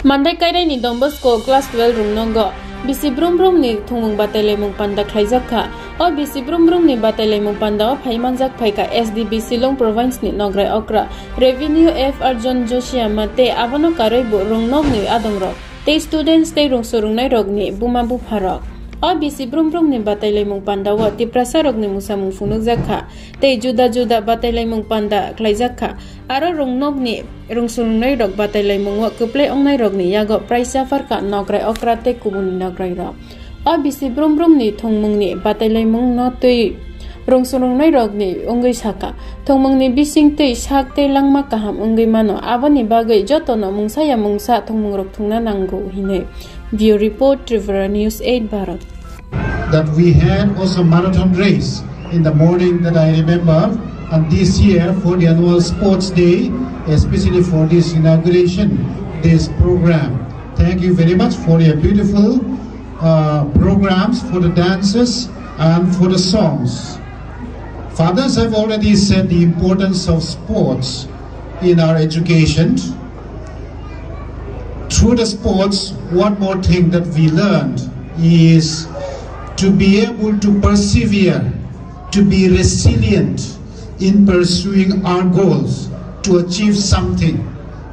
Mandai Kairai ni Bosco class 12 Rumnongo Bisi Brumni Mwthwnmung Bataimwng Panda Jakha o Bisi Brumni Bataimwng Panda o Phaimanjak Phaika SDBC Long Province ni Nograi Okra Revenue F Arjon Joshia Mate Abono Karaibo Rungnog ni Adongro te students te rungsurungnai rogni bumabu pharok o Bisi Brumni Bataimwng Panda o tiprasa rogni musamung funuk Jakha te juda Bataimwng Panda Jakha aro rungnogni rungsurungnai rog Bataimwng o kuple ongnai rogni yago praisa farka Nograi Okra te kubuni Nograi ro o Bisi Brumni Mwthwnmung ni Bataimwng no tui rungsurungnai rogni ongoi saka Mwthwnmung ni bising tei sak te langma kaham ongoi mano aboni bagai jotono mungsa Mwthwnmung rok thungna nanggo hine View Report Trivera News 8 Bharat. That we had also marathon race in the morning that I remember, and this year for the annual sports day, especially for this inauguration, this program. Thank you very much for your beautiful programs, for the dances and for the songs. Fathers have already said the importance of sports in our education. Through the sports, one more thing that we learned is to be able to persevere, to be resilient in pursuing our goals, to achieve something,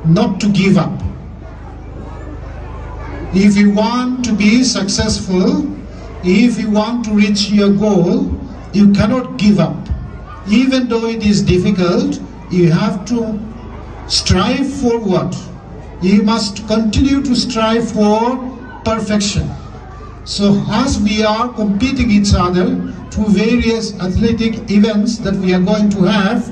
not to give up. If you want to be successful, if you want to reach your goal, you cannot give up. Even though it is difficult, you have to strive forward. You must continue to strive for perfection. So as we are competing each other through various athletic events that we are going to have,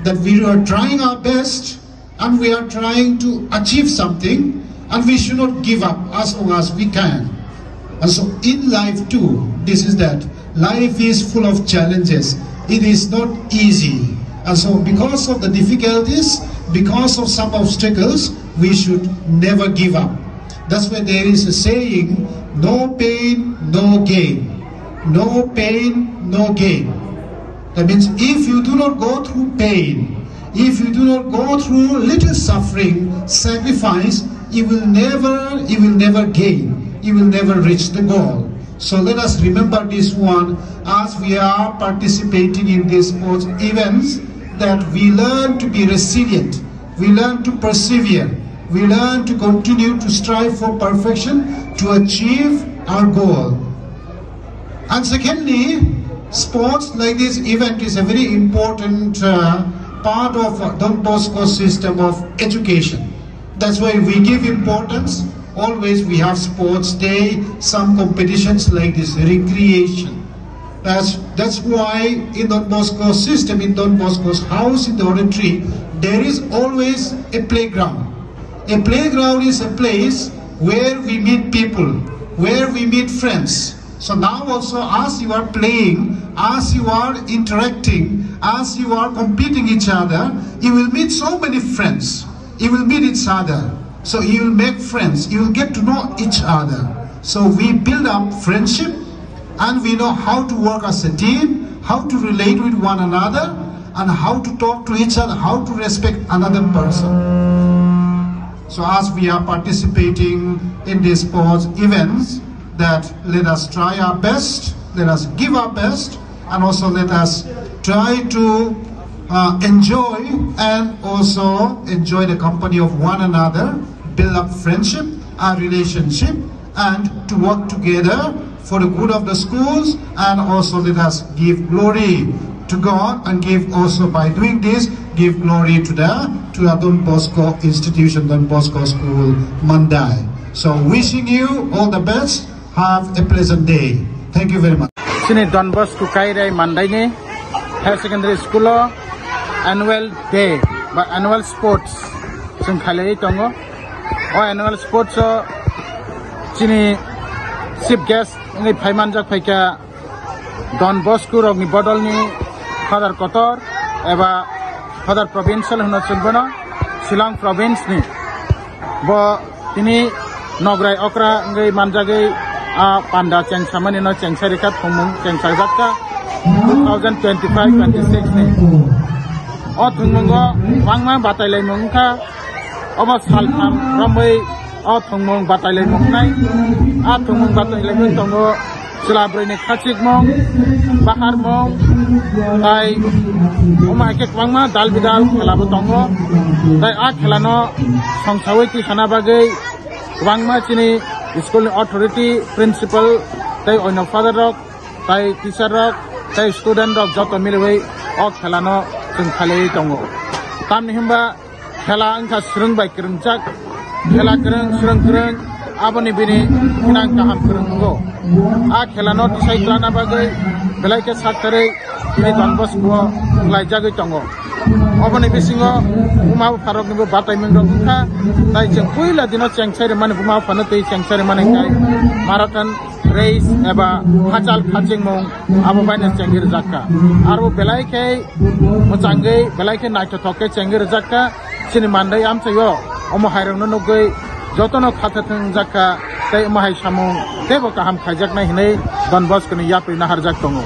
that we are trying our best and we are trying to achieve something, and we should not give up as long as we can. And so in life too, this is that life is full of challenges. It is not easy. And so because of the difficulties, because of some obstacles, we should never give up. That's why there is a saying, no pain, no gain. No pain, no gain. That means if you do not go through pain, if you do not go through little suffering, sacrifice, you will never gain. You will never reach the goal. So let us remember this one as we are participating in these sports events, that we learn to be resilient, we learn to persevere, we learn to continue to strive for perfection to achieve our goal. And secondly, sports like this event is a very important part of Don Bosco's system of education. That's why we give importance. Always we have sports day, some competitions like this, recreation. That's why in Don Bosco's system, in Don Bosco's house, in the oratory, there is always a playground. A playground is a place where we meet people, where we meet friends. So now also as you are playing, as you are interacting, as you are competing each other, you will meet so many friends. You will meet each other. So you will make friends, you will get to know each other. So we build up friendship, and we know how to work as a team, how to relate with one another, and how to talk to each other, how to respect another person. So as we are participating in these sports events, that let us try our best, let us give our best, and also let us try to enjoy and also enjoy the company of one another, build up friendship and relationship, and to work together for the good of the schools, and also let us give glory to God, and give also by doing this, give glory to the Don Bosco institution, Don Bosco School, Mandai. So wishing you all the best, have a pleasant day. Thank you very much. Sini Don Bosco Kairai Mandai ni Higher Secondary School annual day, but annual sports sing khalei tongo. O annual sports sini chief guest ni Phaimanjak Phaika Don Bosco rog ni bodol ni Father Kotor eba Father Provincial hono chungbono Shillong province ni bo tini Nograi Okra ngai manjagai panda chengsamani no chengsarikat Mwthwnmung chengsarjakka 2025-26 ni o Mwthwnmung go wangma Bataimwng ka omo salpham ramai Mwthwnmung Bataimwng nai Mwthwnmung Bataimwng tongo Selabrai ni Khachikmung Baharmung tai oma ke kwangma dal bidal khelabo tongo tai khelano songsawi ti sana bagai kwangma chini school authority principal tai oino father rok tai teacher rok tai student rok joto milwei khelano jeng khalei tongo tamni himba khela angka srung bai krungjak khela krung aboni bini kinang kaham krunggo khelano tisai klana bagai belai ke saktare ini Bosco laijagoi tongo oboni bisingo buma farok ni Bataimwng rok kha tai jeng puila dino chengchare mane buma fanatei chengchare mane kai marathon race eba hachal khachingmung abo baine Chengwi Rwjakha aro belai ke mochangei belai ke naitothoke Chengwi Rwjakha chini Mandai amchayo omo hairongno nugoi jotono khathathung Jakha tai omo hai samung tebo kaham khaijak nai hinai Bosco ni yapri na harjak tongo